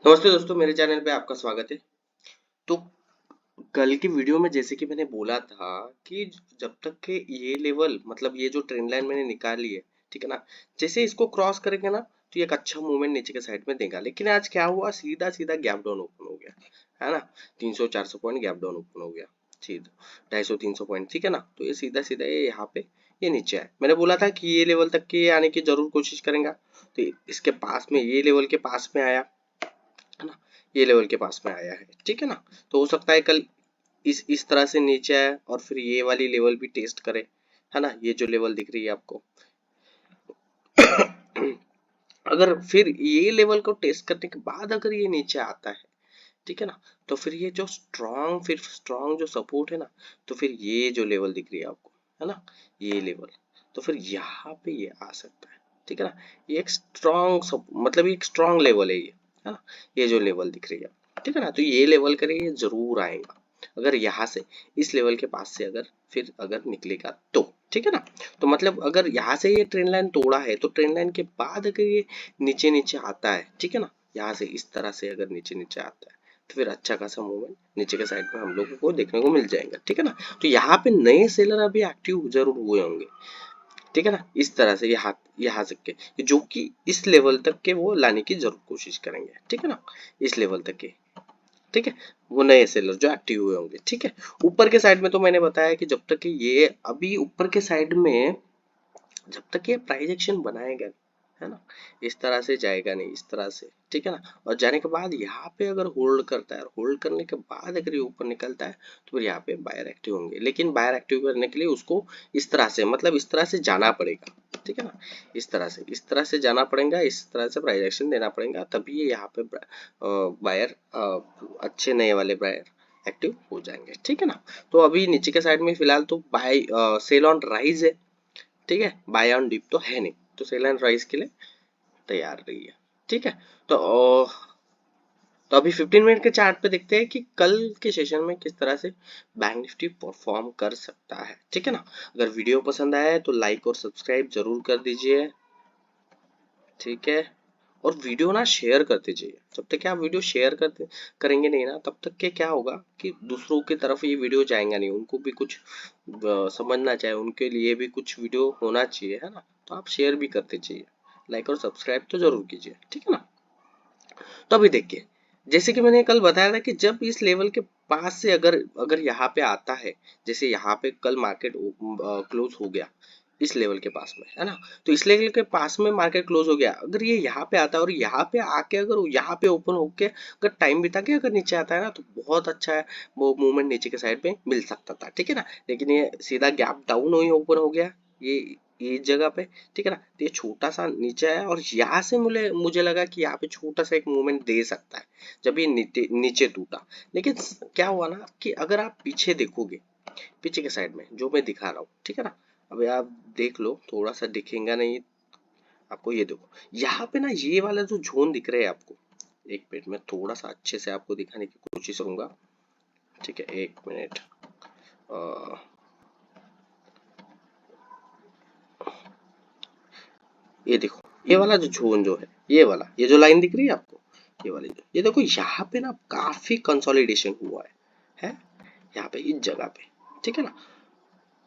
नमस्ते दोस्तों, मेरे चैनल पे आपका स्वागत है। तो कल की वीडियो में जैसे कि मैंने बोला था कि जब तक के ये लेवल मतलब ये जो ट्रेंड लाइन मैंने निकाली है, ठीक है ना, जैसे इसको क्रॉस करेंगे ना तो ये एक अच्छा मूवमेंट नीचे के साइड में देगा। लेकिन आज क्या हुआ, सीधा सीधा गैप डाउन ओपन हो गया, है ना। 300-400 पॉइंट गैप डाउन ओपन हो गया, सीधा 250-300 पॉइंट, ठीक है ना। तो ये सीधा सीधा ये यहाँ पे ये नीचे है। मैंने बोला था कि ये लेवल तक के आने की जरूर कोशिश करेंगे। तो इसके पास में ये लेवल के पास में आया, है ना, ये लेवल के पास में आया है, ठीक है ना। तो हो सकता है कल इस तरह से नीचे आए और फिर ये वाली लेवल भी टेस्ट करे, है ना। ये जो लेवल दिख रही है आपको, अगर फिर ये लेवल को टेस्ट करने के बाद अगर ये नीचे आता है, ठीक है ना, तो फिर ये जो स्ट्रॉन्ग जो सपोर्ट है ना, तो फिर ये जो लेवल दिख रही है आपको, है ना, ये लेवल, तो फिर यहाँ पे ये आ सकता है, ठीक है ना। ये एक स्ट्रॉन्ग मतलब एक स्ट्रॉन्ग लेवल है ना, ये जो लेवल दिख रही है, ठीक है ना। तो ये लेवल करे ये जरूर आएगा, अगर यहाँ से इस लेवल के पास से अगर निकलेगा तो, ठीक है ना। तो मतलब अगर यहाँ से ये ट्रेंड लाइन तोड़ा है तो ट्रेंड लाइन के बाद अगर ये नीचे नीचे आता है, ठीक है ना, यहाँ से इस तरह से अगर नीचे नीचे आता है तो फिर अच्छा खासा मूवमेंट नीचे के साइड में हम लोगों को देखने को मिल जाएगा, ठीक है ना। तो यहाँ पे नए सेलर अभी एक्टिव जरूर हुए होंगे, ठीक है ना। इस तरह से यहाँ यहाँ तक के जो कि इस लेवल तक के वो लाने की जरूर कोशिश करेंगे, ठीक है ना, इस लेवल तक के, ठीक है। वो नए सेलर जो एक्टिव हुए होंगे, ठीक है। ऊपर के साइड में तो मैंने बताया कि जब तक कि ये अभी ऊपर के साइड में जब तक ये प्राइस एक्शन बनाएगा नहीं, है ना, इस तरह से जाएगा नहीं, इस तरह से, ठीक है ना। और जाने के बाद यहाँ पे अगर होल्ड करता है और होल्ड करने के बाद अगर ये ऊपर निकलता है तो फिर यहाँ पे बायर एक्टिव होंगे। लेकिन बायर एक्टिव करने के लिए उसको इस तरह से मतलब इस तरह से जाना पड़ेगा, ठीक है ना। इस तरह से जाना पड़ेगा, इस तरह से प्राइस एक्शन देना पड़ेगा, तभी ये यहाँ पे बायर अच्छे नए वाले बायर एक्टिव हो जाएंगे, ठीक है ना। तो अभी नीचे के साइड में फिलहाल तो बाय सेल ऑन राइज है, ठीक है। बाय ऑन डिप तो है नहीं, तो सेल एंड राइज के लिए तैयार रही है, ठीक है। तो तो अभी 15 मिनट के चार्ट पे देखते हैं कि कल के सेशन में किस तरह से बैंक निफ्टी परफॉर्म कर सकता है, ठीक है ना। अगर वीडियो पसंद आया है तो लाइक और सब्सक्राइब जरूर कर दीजिए, ठीक है। और वीडियो ना शेयर करते जाइए। जब तक कि आप वीडियो शेयर करते करेंगे नहीं ना, तब तक के क्या होगा कि दूसरों की तरफ ये वीडियो जाएगा नहीं, उनको भी कुछ समझना चाहिए, उनके लिए भी कुछ वीडियो होना चाहिए, है ना। तो आप शेयर भी करते जाइए, लाइक और सब्सक्राइब तो जरूर कीजिए, ठीक है ना। तो अभी देखिए, जैसे कि मैंने कल बताया था कि जब इस लेवल के पास से अगर अगर यहाँ पे आता है, जैसे यहाँ पे कल मार्केट क्लोज हो गया इस लेवल के पास में, है ना। तो इस लेवल के पास में मार्केट क्लोज हो गया, अगर ये यहाँ पे आता है और यहाँ पे आके अगर यहाँ पे ओपन होके अगर टाइम बिता के अगर नीचे आता है ना, तो बहुत अच्छा है, वो मूवमेंट नीचे के साइड में मिल सकता था, ठीक है ना। लेकिन ये सीधा गैप डाउन ही ओपन हो गया, ये ये इस जगह पे, ठीक है ना। तो ये छोटा सा नीचे आया और यहाँ से मुझे मुझे लगा कि यहाँ पे छोटा सा एक मूवमेंट दे सकता है जब ये नीचे नीचे टूटा। लेकिन क्या हुआ ना कि अगर आप पीछे देखोगे, पीछे के साइड में जो मैं दिखा रहा हूँ, ठीक है ना, अभी आप देख लो, थोड़ा सा दिखेगा नहीं आपको, ये देखो यहाँ पे ना ये वाला जो जोन दिख रहा है आपको, एक मिनट में थोड़ा सा अच्छे से आपको दिखाने की कोशिश करूंगा, ठीक है, एक मिनट। ये देखो, ये वाला जो जोन जो है, ये वाला ये जो लाइन दिख रही है आपको, ये वाली जो, ये देखो यहाँ पे ना काफी कंसोलिडेशन हुआ है यहाँ पे इस जगह पे, ठीक है ना।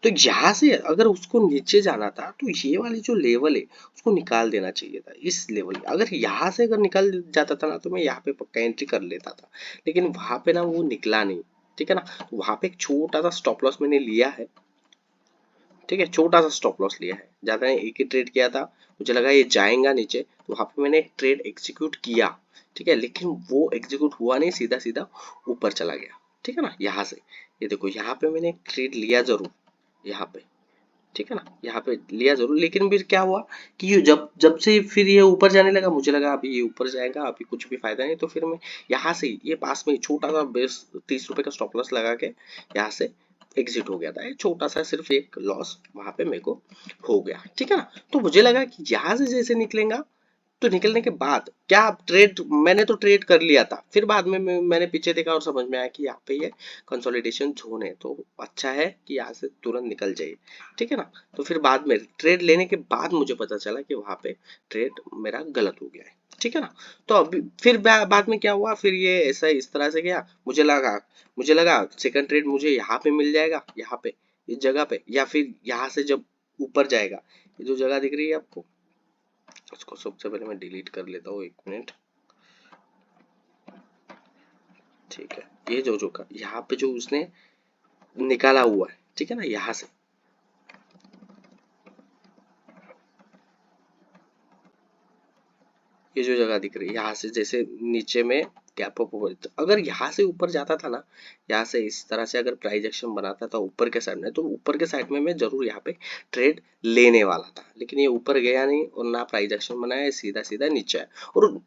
तो यहाँ से अगर उसको नीचे जाना था तो ये वाली जो लेवल है उसको निकाल देना चाहिए था, इस लेवल अगर यहाँ से अगर निकल जाता था ना तो मैं यहाँ पे पक्का एंट्री कर लेता था। लेकिन वहां पे ना वो निकला नहीं, ठीक है ना। तो वहां पे एक छोटा सा स्टॉप लॉस मैंने लिया है, ठीक है, छोटा सा स्टॉप लॉस लिया है, ज्यादा नहीं, एक ही ट्रेड किया था, मुझे लगा ये जाएगा नीचे, तो वहां पे मैंने एक ट्रेड एग्जीक्यूट किया, ठीक है। लेकिन वो एग्जीक्यूट हुआ नहीं, सीधा सीधा ऊपर चला गया, ठीक है ना। यहाँ से ये देखो, यहाँ पे मैंने एक ट्रेड लिया जरूर, यहाँ पे, ठीक है ना, यहाँ पे लिया जरूर। लेकिन फिर क्या हुआ कि ये जब जब से फिर ये ऊपर जाने लगा, मुझे लगा अभी ये ऊपर जाएगा, अभी कुछ भी फायदा नहीं, तो फिर मैं यहाँ से ये पास में छोटा सा बेस 30 रुपए का स्टॉप लॉस लगा के यहाँ से एग्जिट हो गया था। छोटा सा सिर्फ एक लॉस वहां पे मेरे को हो गया, ठीक है ना। तो मुझे लगा कि यहाँ से जैसे निकलेगा, तो निकलने के बाद क्या ट्रेड, मैंने तो ट्रेड कर लिया था, फिर बाद में मैंने पीछे देखा और समझ में आया कि यहाँ पे ये कंसोलिडेशन जोन है, तो अच्छा है कि यहाँ से तुरंत निकल जाइए, ठीक है ना। तो फिर बाद में ट्रेड लेने के बाद मुझे पता चला कि वहां पे ट्रेड मेरा गलत हो गया है, ठीक है ना। तो अभी फिर बाद में क्या हुआ, फिर ये ऐसा इस तरह से गया, मुझे लगा सेकंड ट्रेड मुझे यहाँ पे मिल जाएगा, यहाँ पे इस जगह पे, या फिर यहाँ से जब ऊपर जाएगा, ये जो जगह दिख रही है आपको, उसको सबसे पहले मैं डिलीट कर लेता हूँ, 1 मिनट। ठीक है, ये जो का यहाँ पे जो उसने निकाला हुआ है, ठीक है ना, यहाँ से ये जो जगह दिख रही है, यहाँ से जैसे नीचे में गैप अप ओवर, तो अगर यहाँ से ऊपर जाता था ना, यहाँ से इस तरह से अगर प्राइस एक्शन बनाता था ऊपर के साइड में, तो ऊपर के साइड में मैं जरूर यहाँ पे ट्रेड लेने वाला था, लेकिन ये ऊपर गया नहीं और ना प्राइस एक्शन बनाया, सीधा सीधा नीचे आया। और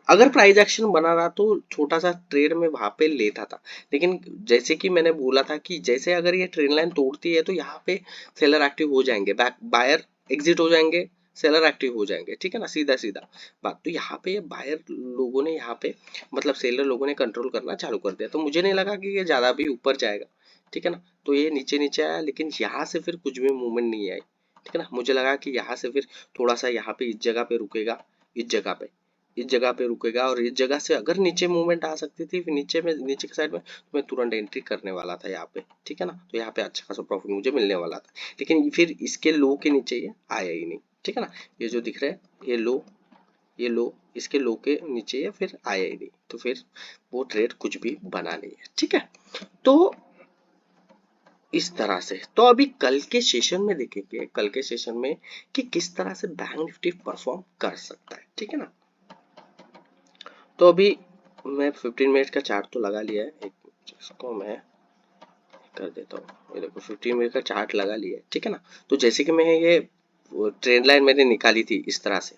अगर प्राइस एक्शन बना रहा तो छोटा सा ट्रेड में वहां पे लेता था, लेकिन जैसे कि मैंने बोला था कि जैसे अगर ये ट्रेंड लाइन तोड़ती है तो यहाँ पे सेलर एक्टिव हो जाएंगे, बायर एग्जिट हो जाएंगे, सेलर एक्टिव हो जाएंगे, ठीक है ना, सीधा सीधा बात। तो यहाँ पे बायर लोगों ने यहाँ पे मतलब सेलर लोगों ने कंट्रोल करना चालू कर दिया, तो मुझे नहीं लगा कि ये ज्यादा भी ऊपर जाएगा, ठीक है ना। तो ये नीचे नीचे आया, लेकिन यहाँ से फिर कुछ भी मूवमेंट नहीं आई, ठीक है ना। मुझे लगा कि यहाँ से फिर थोड़ा सा यहाँ पे इस जगह पे रुकेगा, इस जगह पे इस जगह पे रुकेगा, और इस जगह से अगर नीचे मूवमेंट आ सकती थी, फिर नीचे में नीचे के साइड में, तो मैं तुरंत एंट्री करने वाला था यहाँ पे, ठीक है ना। तो यहाँ पे अच्छा खासा प्रॉफिट मुझे मिलने वाला था, लेकिन फिर इसके लो के नीचे ये आया ही नहीं, ठीक है ना। ये जो दिख रहा है ये लो इसके लो के नीचे या फिर आया ही नहीं, तो फिर वो ट्रेड कुछ भी बना नहीं है, ठीक है। तो इस तरह से तो अभी कल के सेशन में देखेंगे, कल के सेशन में कि किस तरह से बैंक निफ्टी परफॉर्म कर सकता है, ठीक है ना। तो अभी मैं 15 मिनट का चार्ट तो लगा लिया है, इसको मैं कर देता हूँ, ये देखो 15 मिनट का चार्ट लगा लिया है, ठीक है ना। तो जैसे कि मैं ये ट्रेंड लाइन मैंने निकाली थी इस तरह से,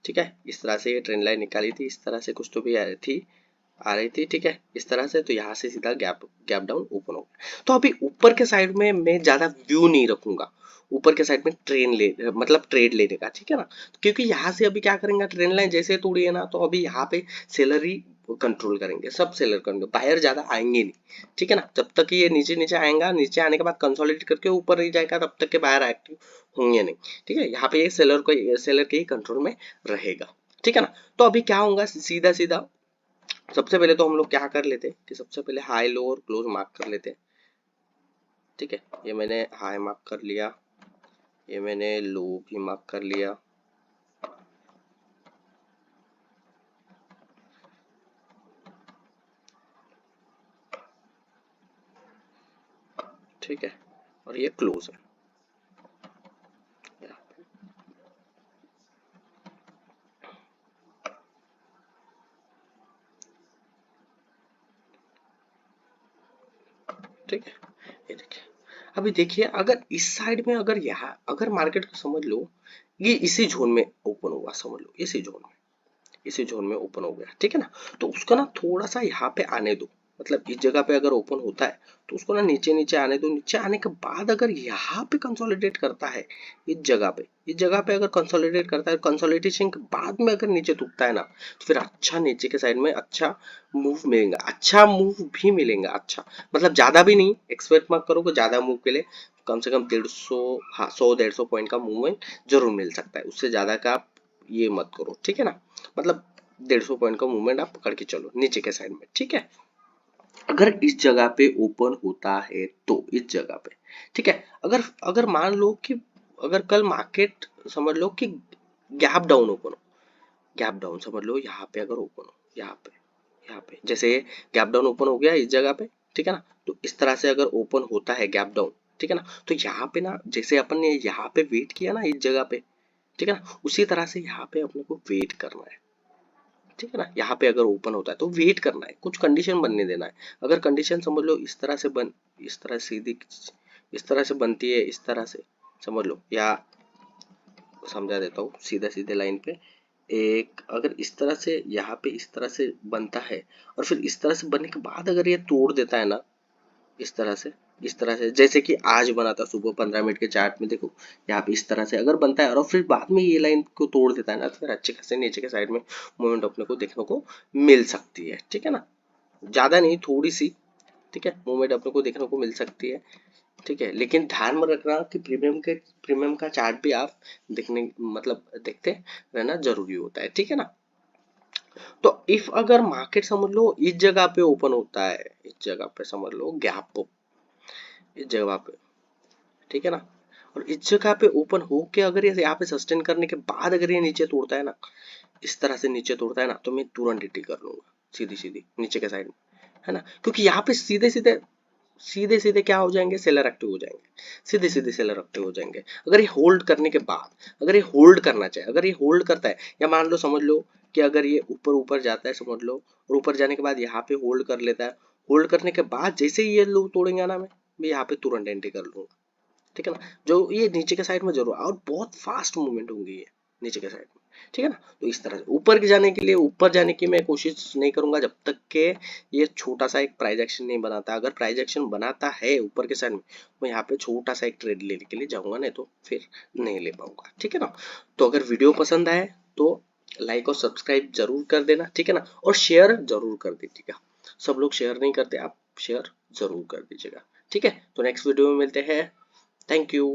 ठीक है, इस तरह से ये ट्रेंड लाइन निकाली थी, इस तरह से कुछ तो भी आ रही थी, ठीक है, इस तरह से। तो यहाँ से सीधा गैप गैप डाउन ओपन हो गया। तो अभी ऊपर के साइड में मैं ज्यादा व्यू नहीं रखूंगा, ऊपर के साइड में मतलब ट्रेड लेने का, ठीक है ना। क्योंकि यहाँ से अभी क्या करेंगे, ट्रेंड लाइन जैसे तोड़ी है ना, तो अभी यहाँ पे सेलर ही कंट्रोल करेंगे, सब सेलर करेंगे, बायर ज्यादा आएंगे नहीं, ठीक है ना। जब तक ये नीचे नीचे आएगा, नीचे आने के बाद कंसोलिडेट करके ऊपर नहीं जाएगा, तब तक के बायर एक्टिव होंगे नहीं, ठीक है। यहाँ पे ये सेलर के ही कंट्रोल में रहेगा, ठीक है ना। तो अभी क्या होगा, सीधा सीधा सबसे पहले तो हम लोग क्या कर लेते कि सबसे पहले हाई लो और क्लोज मार्क कर लेते, ठीक है। ये मैंने हाई मार्क कर लिया, ये मैंने लो भी मार्क कर लिया, ठीक है, और ये क्लोज है, ठीक है। ये देखिए, अभी देखिए अगर इस साइड में, अगर यहाँ अगर मार्केट को समझ लो ये इसी जोन में ओपन हुआ, समझ लो इसी जोन में ओपन हो गया, ठीक है ना। तो उसका ना थोड़ा सा यहाँ पे आने दो, मतलब इस जगह पे अगर ओपन होता है तो उसको ना नीचे नीचे आने दो, नीचे आने के बाद अगर यहाँ पे कंसोलिडेट करता है, इस जगह पे अगर कंसोलिडेट करता है, कंसोलिडेशन के बाद में अगर नीचे टूटता है ना, तो फिर अच्छा नीचे के साइड में अच्छा मूव मिलेगा, अच्छा मूव भी मिलेगा, अच्छा मतलब ज्यादा भी नहीं एक्सपेक्ट मत करो कि ज्यादा मूव के लिए, कम से कम 150, हाँ 100-150 पॉइंट का मूवमेंट जरूर मिल सकता है, उससे ज्यादा का आप ये मत करो, ठीक है ना। मतलब 150 पॉइंट का मूवमेंट आप पकड़ के चलो नीचे के साइड में, ठीक है। अगर इस जगह पे ओपन होता है तो इस जगह पे, ठीक है, अगर अगर मान लो कि अगर कल मार्केट समझ लो कि गैप डाउन ओपन हो, गैप डाउन समझ लो यहाँ पे अगर ओपन हो, यहाँ पे जैसे गैप डाउन ओपन हो गया इस जगह पे, ठीक है ना। तो इस तरह से अगर ओपन होता है गैप डाउन, ठीक है ना, तो यहाँ पे ना जैसे अपन ने यहाँ पे वेट किया ना इस जगह पे, ठीक है ना, उसी तरह से यहाँ पे अपने को वेट करना है, ठीक है ना। यहाँ पे अगर ओपन होता है तो वेट करना है, कुछ कंडीशन बनने देना है। अगर कंडीशन समझ लो इस तरह सीधी इस तरह से बनती है, इस तरह से समझ लो, या समझा देता हूँ सीधा सीधे लाइन पे, एक अगर इस तरह से यहाँ पे इस तरह से बनता है, और फिर इस तरह से बनने के बाद अगर ये तोड़ देता है ना, इस तरह से जैसे कि आज बना था सुबह 15 मिनट के चार्ट में, देखो यहाँ पे इस तरह से अगर बनता है और फिर बाद में ये लाइन को तोड़ देता है ना, तो फिर अच्छे खासे नीचे के साइड में मूवमेंट अपने को देखने को मिल सकती है, ठीक है ना। ज्यादा नहीं, थोड़ी सी, ठीक है, मूवमेंट अपने को देखने को मिल सकती है, ठीक है। लेकिन ध्यान में रखना कि प्रीमियम का चार्ट भी आप देखने मतलब देखते रहना जरूरी होता है, ठीक है ना। तो इफ अगर मार्केट समझ लो इस जगह पे ओपन होता है, इस जगह पे समझ लो गैप, इस जगह पे, ठीक है ना, और इस जगह पे ओपन हो के अगर ये यहाँ पे सस्टेन करने के बाद अगर ये नीचे तोड़ता है ना, इस तरह से नीचे तोड़ता है ना, तो मैं तुरंत एंट्री कर लूंगा सीधी सीधी नीचे के साइड में, है ना, क्योंकि यहाँ पे सीधे सीधे सीधे सीधे क्या हो जाएंगे, सेलर एक्टिव हो जाएंगे, सीधे सीधे सेलर एक्टिव हो जाएंगे। अगर ये होल्ड करने के बाद, अगर ये होल्ड करना चाहे, अगर ये होल्ड करता है, या मान लो समझ लो कि अगर ये ऊपर ऊपर जाता है समझ लो, और ऊपर जाने के बाद यहाँ पे होल्ड कर लेता है, होल्ड करने के बाद जैसे ही ये लोग तोड़ेंगे ना, मैं यहाँ पे तुरंत एंट्री कर लूंगा, ठीक है ना, जो ये नीचे के साइड में जरूर, और बहुत फास्ट मूवमेंट होंगी ये नीचे के साइड में, ठीक है ना। तो इस तरह से ऊपर के जाने के लिए, ऊपर जाने की मैं कोशिश नहीं करूंगा जब तक के ये छोटा सा एक प्राइस एक्शन नहीं बनाता। अगर प्राइस एक्शन बनाता है ऊपर के साइड में, मैं यहाँ पे छोटा सा एक ट्रेड लेने के लिए जाऊंगा, नहीं तो फिर नहीं ले पाऊंगा, ठीक है ना। तो अगर वीडियो पसंद आए तो लाइक और सब्सक्राइब जरूर कर देना, ठीक है ना, और शेयर जरूर कर दीजिएगा। सब लोग शेयर नहीं करते, आप शेयर जरूर कर दीजिएगा, ठीक है। तो नेक्स्ट वीडियो में मिलते हैं। Thank you.